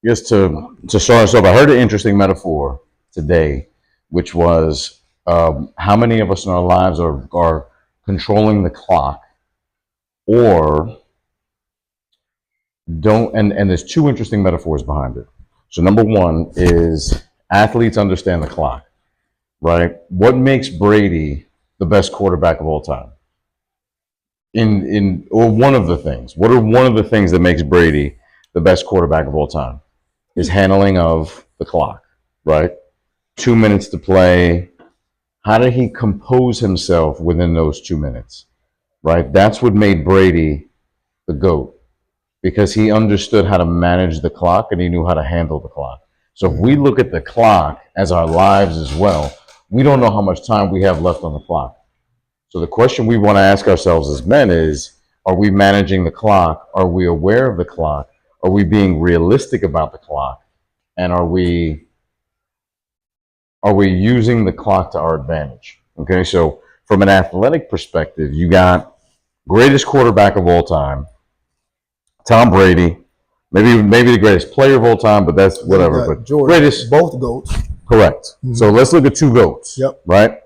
guess to start us off, I heard an interesting metaphor today, which was how many of us in our lives are controlling the clock or don't. And there's two interesting metaphors behind it. So number one is athletes understand the clock, right? What makes Brady the best quarterback of all time? In or one of the things. What are one of the things that makes Brady the best quarterback of all time? His handling of the clock, right? 2 minutes to play. How did he compose himself within those 2 minutes, right? That's what made Brady the GOAT because he understood how to manage the clock and he knew how to handle the clock. So if we look at the clock as our lives as well, we don't know how much time we have left on the clock. So the question we want to ask ourselves as men is, are we managing the clock? Are we aware of the clock? Are we being realistic about the clock? And are we using the clock to our advantage? Okay, so from an athletic perspective, you got greatest quarterback of all time, Tom Brady, maybe the greatest player of all time, but that's whatever. But Jordan, greatest, both goats. correct. So let's look at two GOATs. Yep. Right?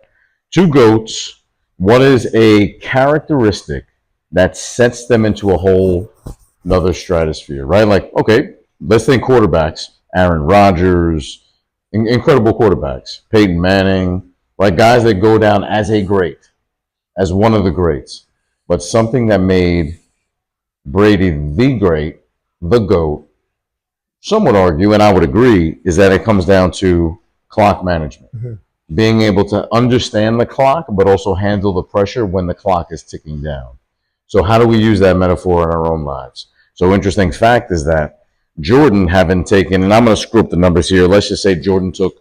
Two GOATs. What is a characteristic that sets them into a whole another stratosphere? Right? Like, okay, let's think quarterbacks. Aaron Rodgers, incredible quarterbacks. Peyton Manning, right? Guys that go down as a great, as one of the greats. But something that made Brady the great, the GOAT, some would argue, and I would agree, is that it comes down to clock management. Being able to understand the clock, but also handle the pressure when the clock is ticking down. So how do we use that metaphor in our own lives? So interesting fact is that Jordan having taken, and I'm going to screw up the numbers here, let's just say Jordan took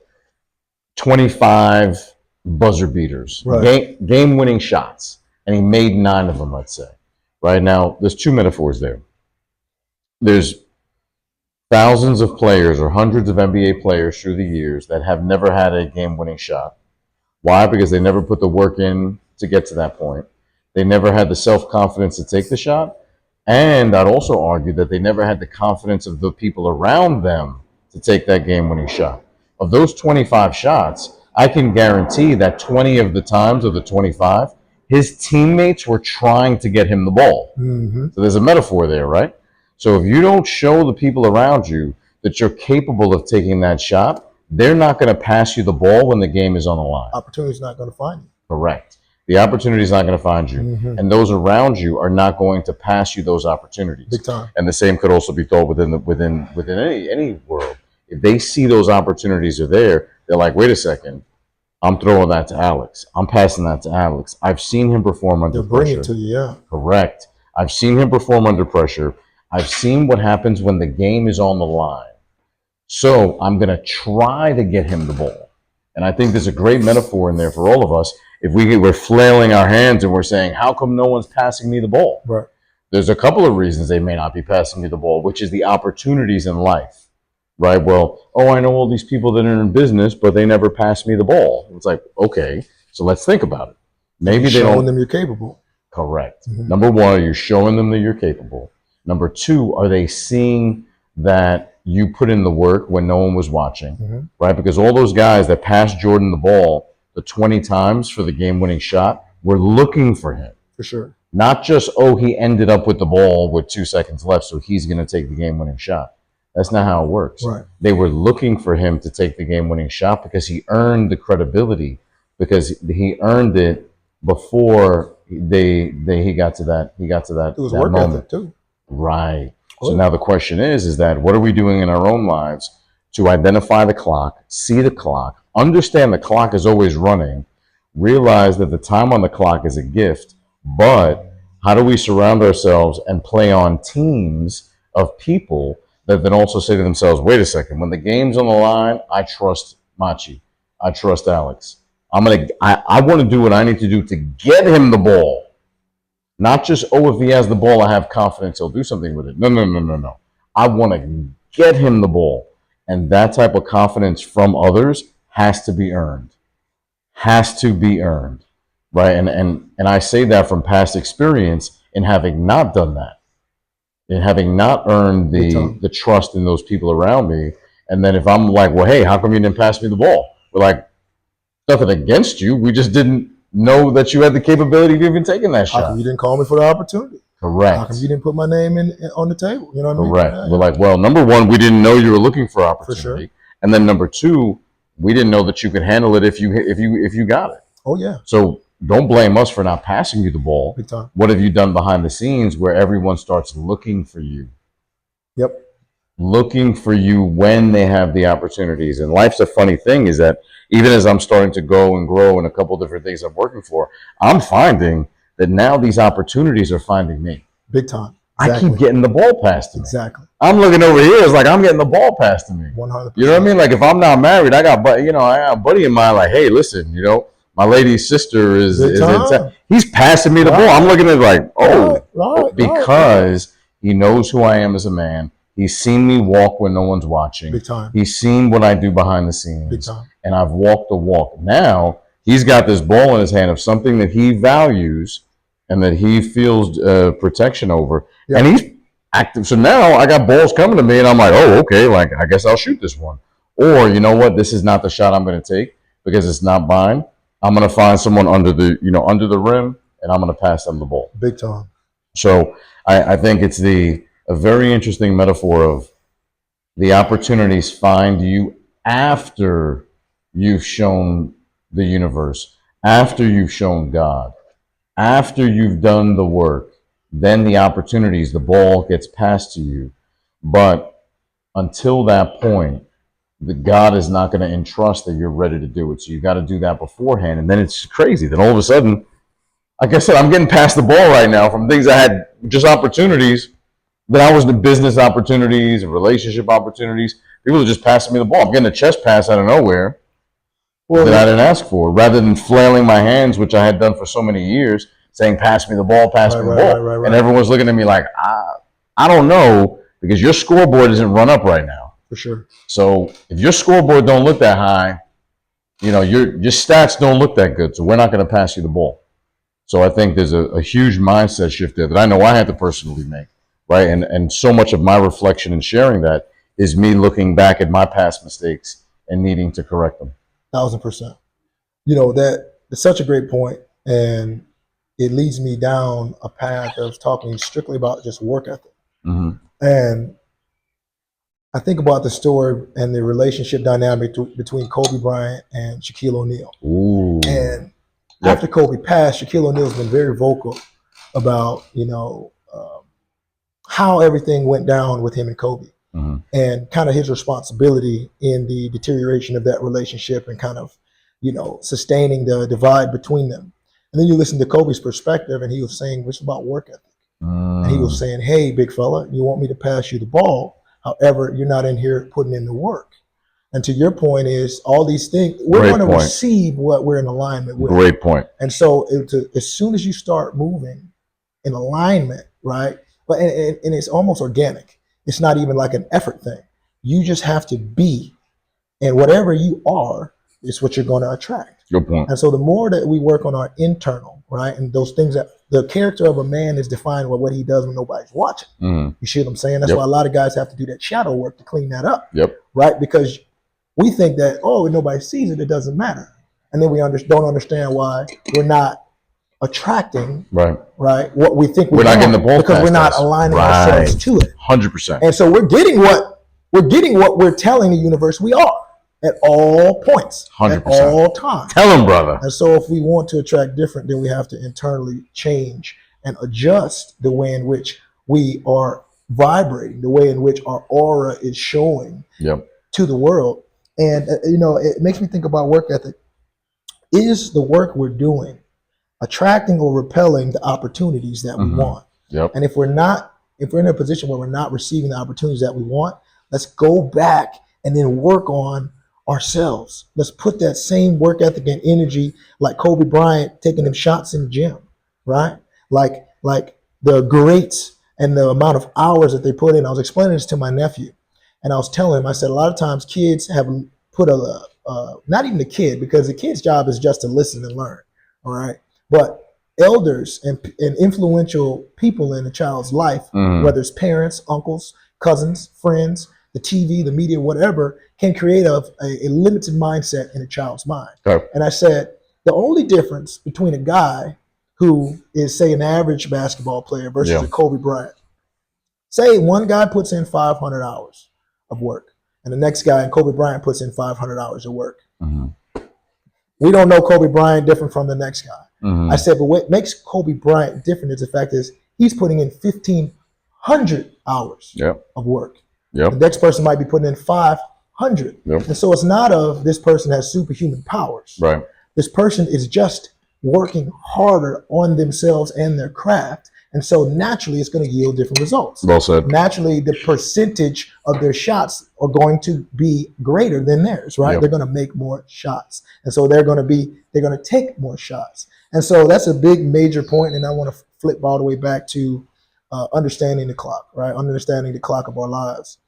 25 buzzer beaters, Right. game-winning shots, and he made 9 of them, let's say. Right now, there's two metaphors there. There's thousands of players or hundreds of NBA players through the years that have never had a game-winning shot. Why? Because they never put the work in to get to that point. They never had the self-confidence to take the shot. And I'd also argue that they never had the confidence of the people around them to take that game-winning shot. Of those 25 shots, I can guarantee that 20 of the times of the 25, his teammates were trying to get him the ball. So there's a metaphor there, right? So if you don't show the people around you that you're capable of taking that shot, they're not going to pass you the ball when the game is on the line. Opportunity's not going to find you. Correct. The opportunity is not going to find you. And those around you are not going to pass you those opportunities. Big time. And the same could also be thought within any world. If they see those opportunities are there, they're like, wait a second, I'm throwing that to Alex. I'm passing that to Alex. I've seen him perform under They'll bring pressure. it to you, yeah. Correct. I've seen him perform under pressure. I've seen what happens when the game is on the line. So I'm going to try to get him the ball. And I think there's a great metaphor in there for all of us. If we're flailing our hands and we're saying, how come no one's passing me the ball? Right. There's a couple of reasons they may not be passing me the ball, which is the opportunities in life. Right? Well, I know all these people that are in business, but they never pass me the ball. It's like, okay, so let's think about it. Maybe they don't. Showing them you're capable. Correct. Number one, are you showing them that you're capable? Number two, are they seeing that you put in the work when no one was watching, right? Because all those guys that passed Jordan the ball the 20 times for the game-winning shot were looking for him. For sure. Not just, he ended up with the ball with 2 seconds left, so he's going to take the game-winning shot. That's not how it works. Right. They were looking for him to take the game-winning shot because he earned the credibility, because he earned it before he got to that. He got to that. It was that work moment. ethic too. Right. So now the question is that what are we doing in our own lives to identify the clock, see the clock, understand the clock is always running, realize that the time on the clock is a gift, but how do we surround ourselves and play on teams of people that then also say to themselves, wait a second, when the game's on the line, I trust Machi. I trust Alex. I want to do what I need to do to get him the ball. Not just, if he has the ball, I have confidence he'll do something with it. No. I want to get him the ball. And that type of confidence from others has to be earned. Has to be earned. Right? And I say that from past experience in having not done that. and having not earned Big time. the trust in those people around me. And then if I'm like, well, hey, how come you didn't pass me the ball? We're like, nothing against you. We just didn't know that you had the capability of even taking that How shot. come you didn't call me for the opportunity? Correct. How come you didn't put my name in on the table? You know what Correct. I mean? We're like, well, number one, we didn't know you were looking for opportunity, sure. and then number two, we didn't know that you could handle it if you got it. Oh yeah, So don't blame us for not passing you the ball. big time. What have you done behind the scenes where everyone starts looking for you? Yep. Looking for you when they have the opportunities. And life's a funny thing is that even as I'm starting to go and grow in a couple different things I'm working for, I'm finding that now these opportunities are finding me. Big time. Exactly. I keep getting the ball passed to me. Exactly. I'm looking over here, it's like I'm getting the ball passed to me. 100%. You know what I mean? Like if I'm not married, I got a buddy of mine like, hey, listen, my lady's sister is in town. He's passing me the ball. I'm looking at it like, oh, because he knows who I am as a man. He's seen me walk when no one's watching. Big time. He's seen what I do behind the scenes. Big time. And I've walked the walk. Now he's got this ball in his hand of something that he values and that he feels protection over. Yep. And he's active. So now I got balls coming to me and I'm like, oh, okay, like I guess I'll shoot this one. Or you know what? This is not the shot I'm going to take because it's not mine. I'm going to find someone under the rim and I'm going to pass them the ball. Big time. So I think it's a very interesting metaphor of the opportunities find you after you've shown the universe, after you've shown God, after you've done the work, then the opportunities, the ball gets passed to you. But until that point, the God is not going to entrust that you're ready to do it. So you got to do that beforehand. And then it's crazy. Then all of a sudden, like I said, I'm getting past the ball right now from things I had just opportunities that I was in business opportunities and relationship opportunities. People are just passing me the ball. I'm getting a chest pass out of nowhere that I didn't ask for, rather than flailing my hands, which I had done for so many years, saying, pass me the ball, pass me the ball. Right. And everyone's looking at me like, I don't know, because your scoreboard isn't run up right now. For sure. So if your scoreboard don't look that high, your stats don't look that good. So we're not going to pass you the ball. So I think there's a huge mindset shift there that I know I had to personally make, right? And so much of my reflection and sharing that is me looking back at my past mistakes and needing to correct them. 1000%. That's such a great point, and it leads me down a path of talking strictly about just work ethic. Mm-hmm. And I think about the story and the relationship dynamic between Kobe Bryant and Shaquille O'Neal. Ooh. And after Kobe passed, Shaquille O'Neal's been very vocal about, how everything went down with him and Kobe. Mm-hmm. And kind of his responsibility in the deterioration of that relationship and kind of, sustaining the divide between them. And then you listen to Kobe's perspective, and he was saying, it's about work ethic. And he was saying, hey, big fella, you want me to pass you the ball. However, you're not in here putting in the work. And to your point is all these things, we're going to receive what we're in alignment with. Great point. And so as soon as you start moving in alignment, right? But and it's almost organic. It's not even like an effort thing. You just have to be, and whatever you are is what you're going to attract. Good point. And so the more that we work on our internal, right, and those things that the character of a man is defined by what he does when nobody's watching. Mm. You see what I'm saying? That's why a lot of guys have to do that shadow work to clean that up. Yep. Right? Because we think that, if nobody sees it, it doesn't matter. And then we don't understand why we're not attracting what we think we're not getting the ball because we're not aligning ourselves to it. 100%. And so we're getting what we're telling the universe we are at all points, 100%. At all times. Tell them, brother. And so if we want to attract different, then we have to internally change and adjust the way in which we are vibrating, the way in which our aura is showing to the world. And, it makes me think about work ethic. Is the work we're doing attracting or repelling the opportunities that we want? Yep. And if we're in a position where we're not receiving the opportunities that we want, let's go back and then work on ourselves. Let's put that same work ethic and energy, like Kobe Bryant taking them shots in the gym, right? Like the greats and the amount of hours that they put in. I was explaining this to my nephew, and I was telling him, I said, a lot of times kids have put not even the kid, because the kid's job is just to listen and learn, all right? But elders and influential people in a child's life, whether it's parents, uncles, cousins, friends, the TV, the media, whatever, can create a limited mindset in a child's mind. Okay. And I said, the only difference between a guy who is, say, an average basketball player versus a Kobe Bryant, say one guy puts in 500 hours of work and the next guy, and Kobe Bryant, puts in 500 hours of work. We don't know Kobe Bryant different from the next guy. I said, but what makes Kobe Bryant different is the fact is he's putting in 1,500 hours of work. The next person might be putting in 500. And so it's not of this person has superhuman powers. Right. This person is just working harder on themselves and their craft. And so naturally it's going to yield different results. Well said. Naturally, the percentage of their shots are going to be greater than theirs, right? They're going to make more shots. And so they're going to take more shots. And so that's a big major point. And I want to flip all the way back to understanding the clock, right? Understanding the clock of our lives.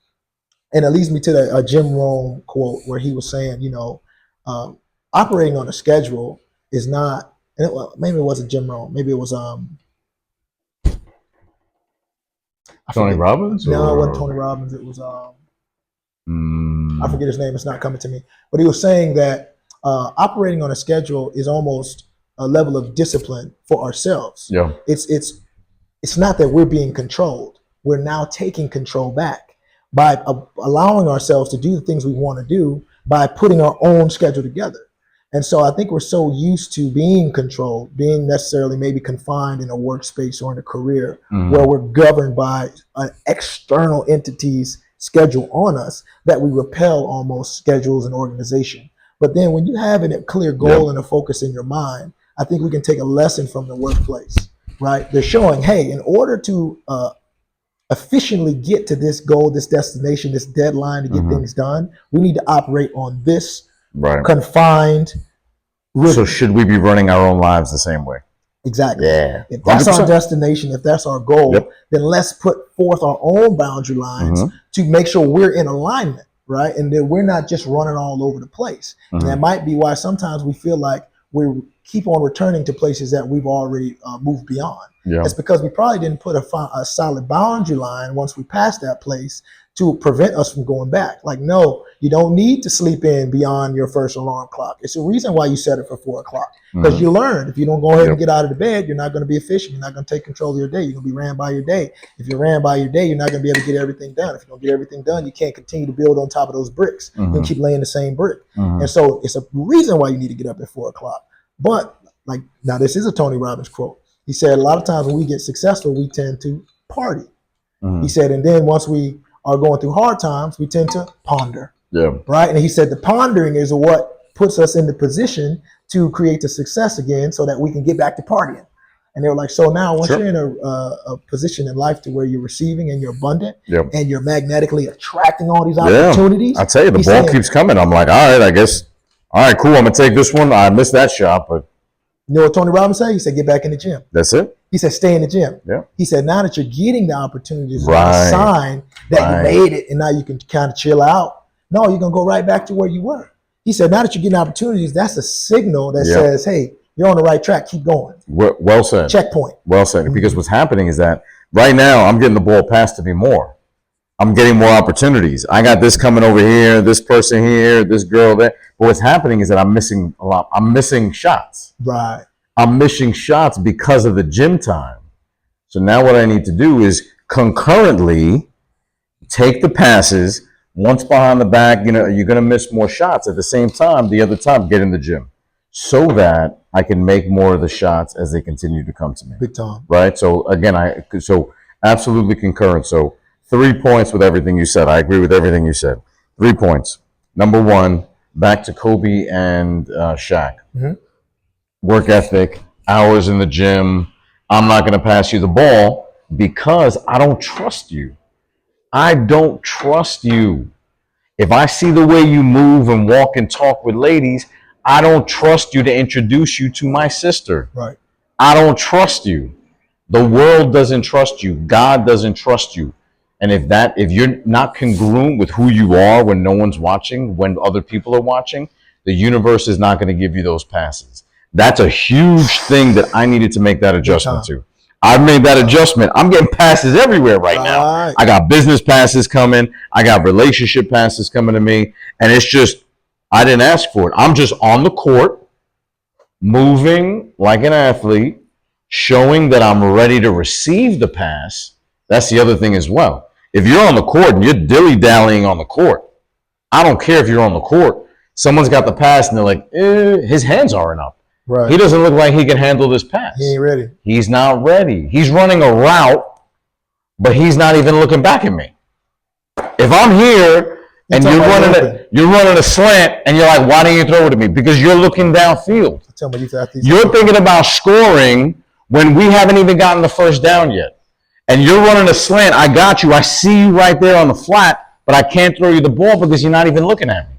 And it leads me to a Jim Rohn quote where he was saying, operating on a schedule is not, and maybe it wasn't Jim Rohn, maybe it was Tony Robbins? No, it wasn't Tony Robbins. It was I forget his name. It's not coming to me. But he was saying that operating on a schedule is almost a level of discipline for ourselves. Yeah. It's not that we're being controlled. We're now taking control back by allowing ourselves to do the things we want to do by putting our own schedule together. And so I think we're so used to being controlled, being necessarily maybe confined in a workspace or in a career where we're governed by an external entity's schedule on us that we repel almost schedules and organization. But then when you have a clear goal and a focus in your mind, I think we can take a lesson from the workplace, right? They're showing, hey, in order to efficiently get to this goal, this destination, this deadline to get things done, we need to operate on this confined rhythm. So should we be running our own lives the same way? Exactly. Yeah. If that's 100%. our destination, if that's our goal, then let's put forth our own boundary lines to make sure we're in alignment, right? And that we're not just running all over the place. And that might be why sometimes we feel like we keep on returning to places that we've already moved beyond. It's because we probably didn't put a solid boundary line once we passed that place to prevent us from going back. Like, no, you don't need to sleep in beyond your first alarm clock. It's the reason why you set it for 4 o'clock. Because you learned if you don't go ahead and get out of the bed, you're not going to be efficient. You're not going to take control of your day. You're going to be ran by your day. If you're ran by your day, you're not going to be able to get everything done. If you don't get everything done, you can't continue to build on top of those bricks. You can keep laying the same brick. And so it's a reason why you need to get up at 4 o'clock. But like, now this is a Tony Robbins quote. He said, a lot of times when we get successful, we tend to party. He said, and then once we are going through hard times, we tend to ponder. Right. And he said the pondering is what puts us in the position to create the success again so that we can get back to partying. And they were like, so now once you're in a position in life to where you're receiving and you're abundant and you're magnetically attracting all these opportunities. I tell you, the ball keeps coming. I'm like, all right, I guess. All right, cool. I'm going to take this one. I missed that shot, but. You know what Tony Robbins said? He said, get back in the gym. That's it. He said, stay in the gym. He said, now that you're getting the opportunities, it's a sign that you made it and now you can kind of chill out. No, you're going to go right back to where you were. He said, now that you're getting opportunities, that's a signal that says, hey, you're on the right track. Keep going. Well said. Checkpoint. Well said. Because what's happening is that right now I'm getting the ball passed to me more. I'm getting more opportunities. I got this coming over here, this person here, this girl there. But what's happening is that I'm missing a lot. I'm missing shots. Right. I'm missing shots because of the gym time. So now what I need to do is concurrently take the passes. Once behind the back, you're going to miss more shots. At the same time, the other time, get in the gym so that I can make more of the shots as they continue to come to me. Big time. Right? So again, so absolutely concurrent. So 3 points with everything you said. I agree with everything you said. 3 points. Number one, back to Kobe and Shaq. Work ethic, hours in the gym. I'm not going to pass you the ball because I don't trust you. I don't trust you. If I see the way you move and walk and talk with ladies, I don't trust you to introduce you to my sister. Right. I don't trust you. The world doesn't trust you. God doesn't trust you. And if you're not congruent with who you are when no one's watching, when other people are watching, the universe is not going to give you those passes. That's a huge thing that I needed to make that adjustment time. to. I've made that adjustment. I'm getting passes everywhere right now. Right. I got business passes coming. I got relationship passes coming to me. And it's just, I didn't ask for it. I'm just on the court, moving like an athlete, showing that I'm ready to receive the pass. That's the other thing as well. If you're on the court and you're dilly-dallying on the court, I don't care if you're on the court. Someone's got the pass and they're like, his hands aren't up. Right. He doesn't look like he can handle this pass. He ain't ready. He's not ready. He's running a route, but he's not even looking back at me. If I'm here and you're running a slant and you're like, why didn't you throw it to me? Because you're looking downfield. I tell my youth athletes, You're thinking about scoring when we haven't even gotten the first down yet. And you're running a slant. I got you. I see you right there on the flat, but I can't throw you the ball because you're not even looking at me.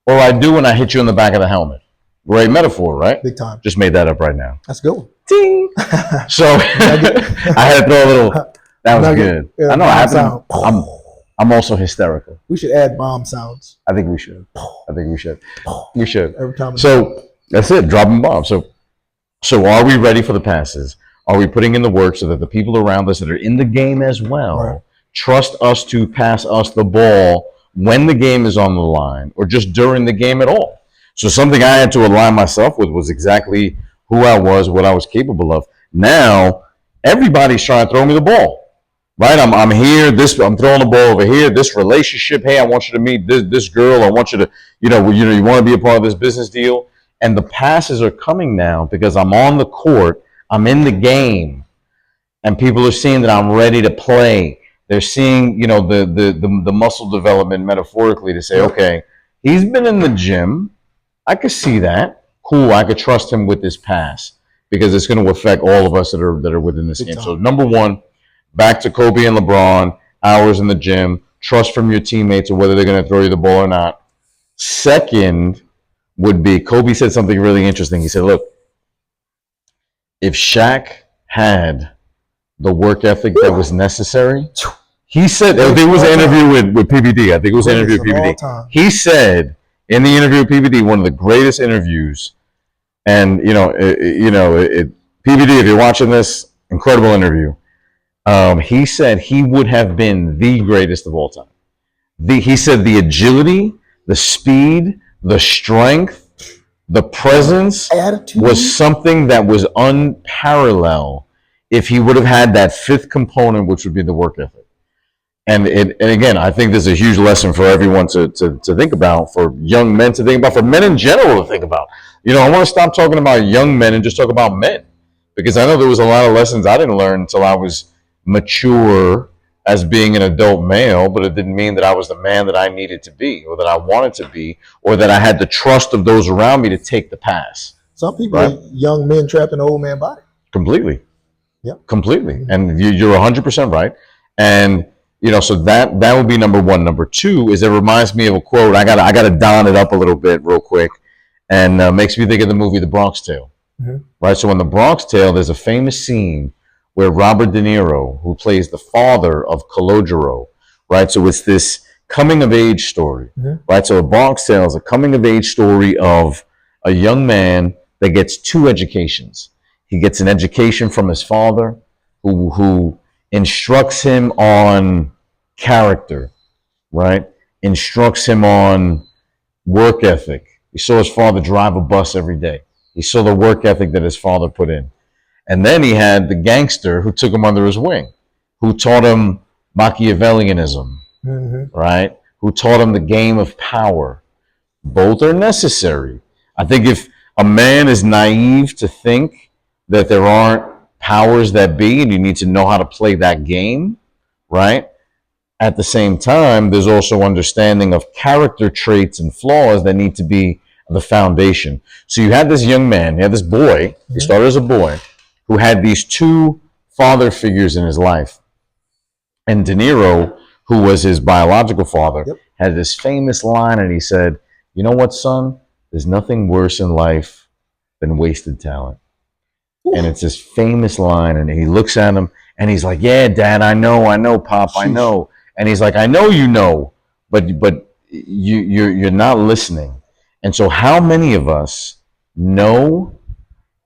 Or I do when I hit you in the back of the helmet. Great metaphor, right? big time. Just made that up right now. That's good. Ding. So I had to throw a little. That was good. Yeah, I know. I'm also hysterical. We should add bomb sounds. I think we should. We should. Every time. So that's it. Dropping bombs. So are we ready for the passes? Are we putting in the work so that the people around us that are in the game as well trust us to pass us the ball when the game is on the line or just during the game at all? So something I had to align myself with was exactly who I was, what I was capable of. Now, everybody's trying to throw me the ball, right? I'm here, I'm throwing the ball over here, this relationship, hey, I want you to meet this girl, I want you to, you want to be a part of this business deal. And the passes are coming now because I'm on the court, I'm in the game, and people are seeing that I'm ready to play. They're seeing, the muscle development metaphorically to say, okay, he's been in the gym. I could see that. Cool, I could trust him with this pass because it's going to affect all of us that are within this game. So number one, back to Kobe and LeBron, hours in the gym, trust from your teammates or whether they're going to throw you the ball or not. Second would be, Kobe said something really interesting. He said, look, if Shaq had the work ethic that was necessary, he said, I think it was an interview with PBD. I think it was an interview with PBD. He said in the interview with PBD, one of the greatest interviews, and PBD, if you're watching this, incredible interview. He said he would have been the greatest of all time. He said the agility, the speed, the strength, the presence was something that was unparalleled if he would have had that fifth component, which would be the work ethic. And again, I think there's a huge lesson for everyone to think about, for young men to think about, for men in general to think about. I want to stop talking about young men and just talk about men, because I know there was a lot of lessons I didn't learn until I was mature as being an adult male, but it didn't mean that I was the man that I needed to be or that I wanted to be or that I had the trust of those around me to take the pass. Some people are young men trapped in an old man body. Completely. Yep. Completely. And you're 100% right. And so that would be number one. Number two is it reminds me of a quote. I gotta don it up a little bit real quick, and makes me think of the movie The Bronx Tale. Mm-hmm. Right. So in The Bronx Tale, there's a famous scene where Robert De Niro, who plays the father of Calogero, right? So it's this coming of age story, right? So The Bronx Tale is a coming of age story of a young man that gets two educations. He gets an education from his father, who instructs him on character, right? Instructs him on work ethic. He saw his father drive a bus every day. He saw the work ethic that his father put in. And then he had the gangster who took him under his wing, who taught him Machiavellianism, right? Who taught him the game of power. Both are necessary. I think if a man is naive to think that there aren't powers that be and you need to know how to play that game, right? At the same time, there's also understanding of character traits and flaws that need to be the foundation. So you had this young man, you had this boy, he started as a boy, who had these two father figures in his life. And De Niro, who was his biological father, had this famous line, and he said, you know what, son? There's nothing worse in life than wasted talent. And it's this famous line, and he looks at him, and he's like, yeah, Dad, I know, Pop, I know. And he's like, I know you know, but you're not listening. And so how many of us know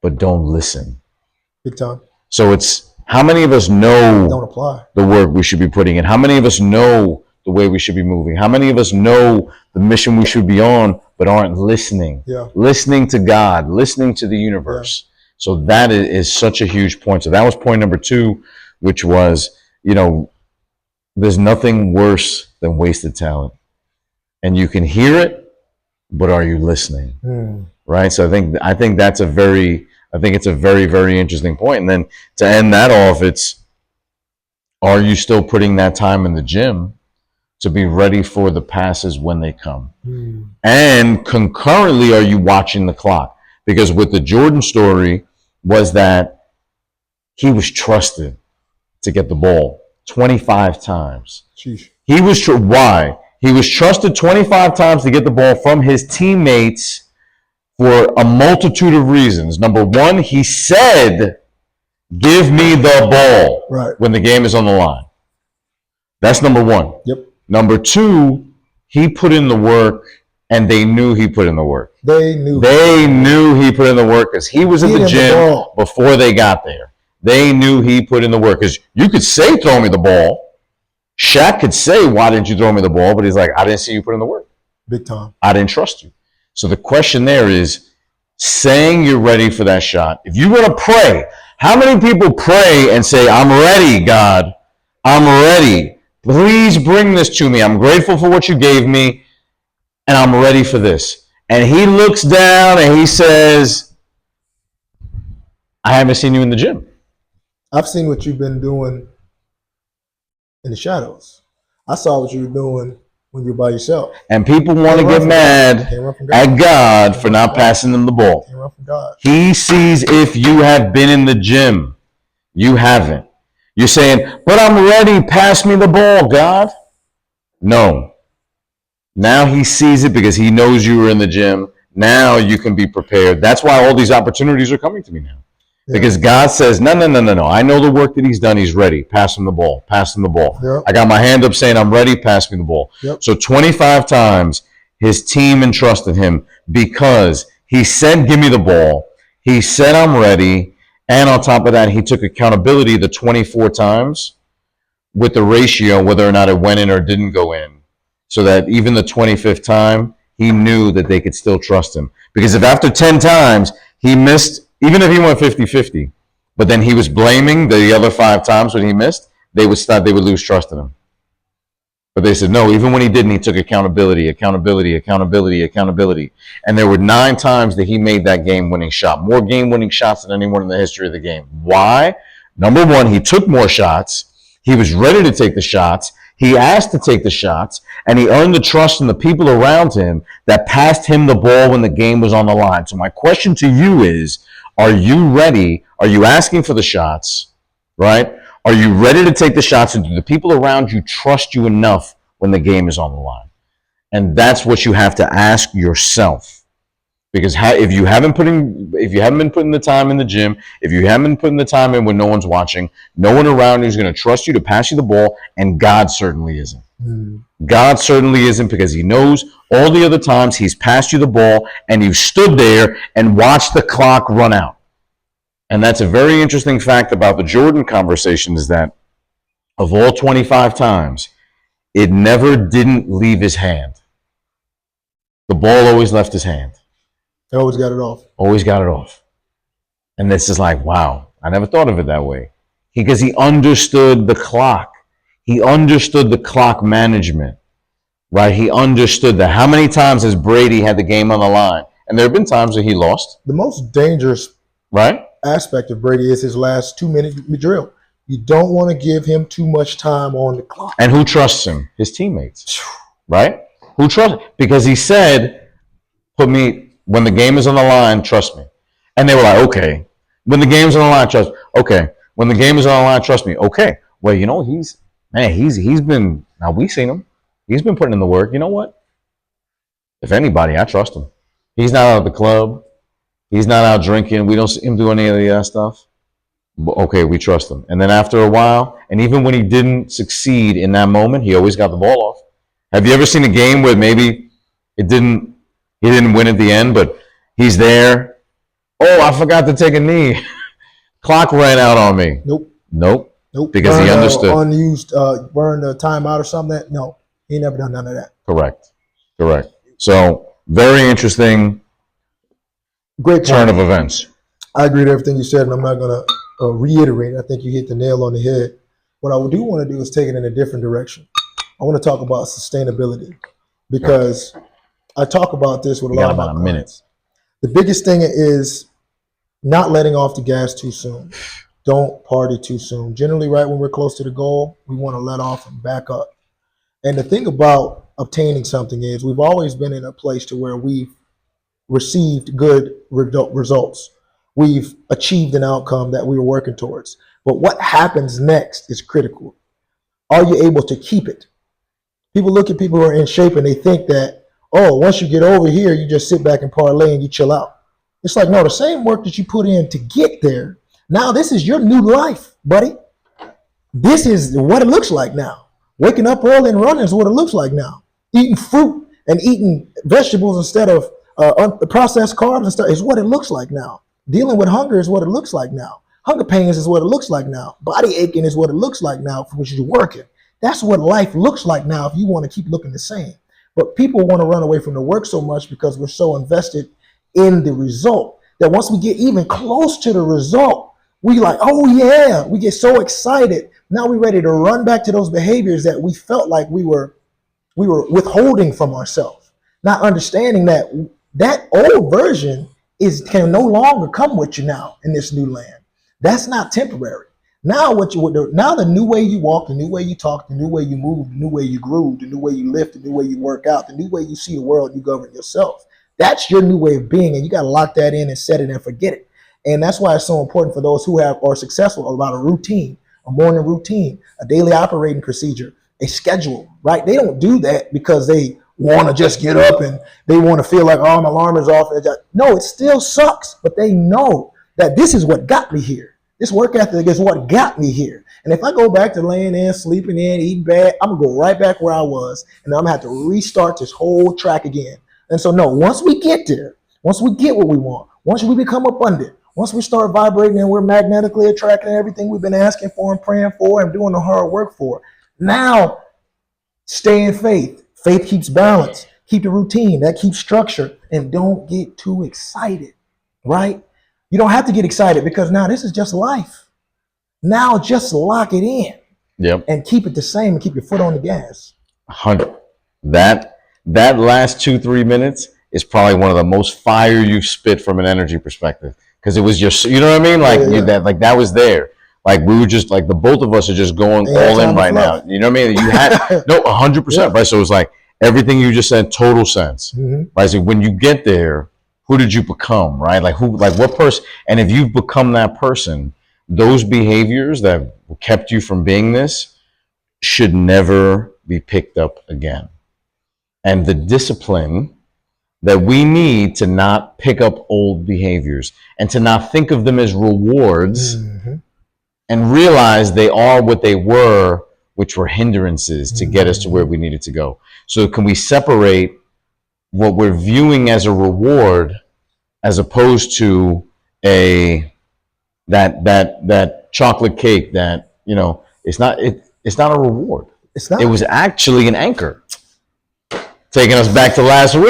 but don't listen. Big time. So it's how many of us know Don't apply. the work we should be putting in? How many of us know the way we should be moving? How many of us know the mission we should be on, but aren't listening? Yeah. Listening to God, listening to the universe. Yeah. So that is such a huge point. So that was point number 2, which was, there's nothing worse than wasted talent. And you can hear it, but are you listening? Right? So I think it's a very, very interesting point. And then to end that off, it's, are you still putting that time in the gym to be ready for the passes when they come? And concurrently, are you watching the clock? Because with the Jordan story was that he was trusted to get the ball 25 times. Sheesh. Why? He was trusted 25 times to get the ball from his teammates for a multitude of reasons. Number one, he said, give me the ball when the game is on the line. That's number one. Yep. Number two, he put in the work, and they knew he put in the work. They knew he put in the work because he was in the gym before they got there. They knew he put in the work because you could say, throw me the ball. Shaq could say, why didn't you throw me the ball? But he's like, I didn't see you put in the work. Big time. I didn't trust you. So the question there is saying you're ready for that shot. If you want to pray, how many people pray and say, I'm ready, God. I'm ready. Please bring this to me. I'm grateful for what you gave me, and I'm ready for this. And he looks down and he says, I haven't seen you in the gym. I've seen what you've been doing in the shadows. I saw what you were doing when you were by yourself. And people want to get mad at God for not passing them the ball. He sees if you have been in the gym. You haven't. You're saying, but I'm ready. Pass me the ball, God. No. Now he sees it because he knows you were in the gym. Now you can be prepared. That's why all these opportunities are coming to me now. Yeah. Because God says, no. I know the work that he's done. He's ready. Pass him the ball. Pass him the ball. Yep. I got my hand up saying, I'm ready. Pass me the ball. Yep. So 25 times his team entrusted him because he said, give me the ball. He said, I'm ready. And on top of that, he took accountability the 24 times with the ratio, whether or not it went in or didn't go in. So that even the 25th time, he knew that they could still trust him. Because if after 10 times he missed, even if he went 50-50, but then he was blaming the other 5 times when he missed, they would lose trust in him. But they said, no, even when he didn't, he took accountability. And there were 9 times that he made that game-winning shot. More game-winning shots than anyone in the history of the game. Why? Number one, he took more shots. He was ready to take the shots. He asked to take the shots, and he earned the trust from the people around him that passed him the ball when the game was on the line. So my question to you is, are you ready? Are you asking for the shots, right? Are you ready to take the shots, and do the people around you trust you enough when the game is on the line? And that's what you have to ask yourself. Because if you haven't been putting the time in the gym, if you haven't been putting the time in when no one's watching, no one around you is going to trust you to pass you the ball, and God certainly isn't. God certainly isn't, because he knows all the other times he's passed you the ball and you've stood there and watched the clock run out. And that's a very interesting fact about the Jordan conversation, is that of all 25 times, it never didn't leave his hand. The ball always left his hand. He always got it off. Always got it off. And this is like, wow, I never thought of it that way. Because he understood the clock. He understood the clock management, right? He understood that. How many times has Brady had the game on the line? And there have been times that he lost. The most dangerous aspect of Brady is his last 2-minute drill. You don't want to give him too much time on the clock. And who trusts him? His teammates, right? Who trusts? Because he said, when the game is on the line, trust me. And they were like, okay. When the game's on the line, trust me. Okay. When the game is on the line, trust me. Okay. Well, he's been, now we've seen him. He's been putting in the work. You know what? If anybody, I trust him. He's not out at the club. He's not out drinking. We don't see him do any of that stuff. But okay, we trust him. And then after a while, and even when he didn't succeed in that moment, he always got the ball off. Have you ever seen a game where maybe he didn't win at the end, but he's there Oh, I forgot to take a knee. Clock ran out on me. Nope. Nope. Nope. Because he understood. Unused, burn the timeout or something. No, he never done none of that. Correct. So very interesting Great turn point. of events. I agree with everything you said, and I'm not going to reiterate. I think you hit the nail on the head. What I do want to do is take it in a different direction. I want to talk about sustainability because I talk about this with a lot of my clients. The biggest thing is not letting off the gas too soon. Don't party too soon. Generally, right when we're close to the goal, we want to let off and back up. And the thing about obtaining something is we've always been in a place to where we've received good results. We've achieved an outcome that we were working towards. But what happens next is critical. Are you able to keep it? People look at people who are in shape and they think that, oh, once you get over here, you just sit back and parlay and you chill out. It's like, no, the same work that you put in to get there, now this is your new life, buddy. This is what it looks like now. Waking up early and running is what it looks like now. Eating fruit and eating vegetables instead of processed carbs and stuff is what it looks like now. Dealing with hunger is what it looks like now. Hunger pains is what it looks like now. Body aching is what it looks like now for which you're working. That's what life looks like now if you want to keep looking the same. But people want to run away from the work so much because we're so invested in the result that once we get even close to the result, we like, oh yeah, we get so excited. Now we're ready to run back to those behaviors that we felt like we were withholding from ourselves, not understanding that that old version can no longer come with you now in this new land. That's not temporary. Now now the new way you walk, the new way you talk, the new way you move, the new way you groove, the new way you lift, the new way you work out, the new way you see the world, you govern yourself. That's your new way of being, and you got to lock that in and set it and forget it. And that's why it's so important for those who are successful about a routine, a morning routine, a daily operating procedure, a schedule, right? They don't do that because they want to just get up and they want to feel like, oh, my alarm is off. No, it still sucks, but they know that this is what got me here. This work ethic is what got me here. And if I go back to laying in, sleeping in, eating bad, I'm going to go right back where I was, and I'm going to have to restart this whole track again. And so, no, once we get there, once we get what we want, once we become abundant, once we start vibrating and we're magnetically attracting everything we've been asking for and praying for and doing the hard work for, now stay in faith. Faith keeps balance. Keep the routine. That keeps structure. And don't get too excited, right? You don't have to get excited because now this is just life. Now just lock it in. Yep. And keep it the same and keep your foot on the gas. 100. That last 2-3 minutes is probably one of the most fire you spit from an energy perspective. Because it was just, you know what I mean? Like that was there. Like we were just like the both of us are just going all in right now. You know what I mean? You had no 100%, right? So it was like everything you just said, total sense. Right? So when you get there, who did you become? Right? Like what person? And if you've become that person, those behaviors that kept you from being this should never be picked up again. And the discipline that we need to not pick up old behaviors and to not think of them as rewards and realize they are what they were, which were hindrances to get us to where we needed to go. So can we separate what we're viewing as a reward as opposed to that chocolate cake that, you know, it's not a reward. It's not. It was actually an anchor. Taking us back to last week.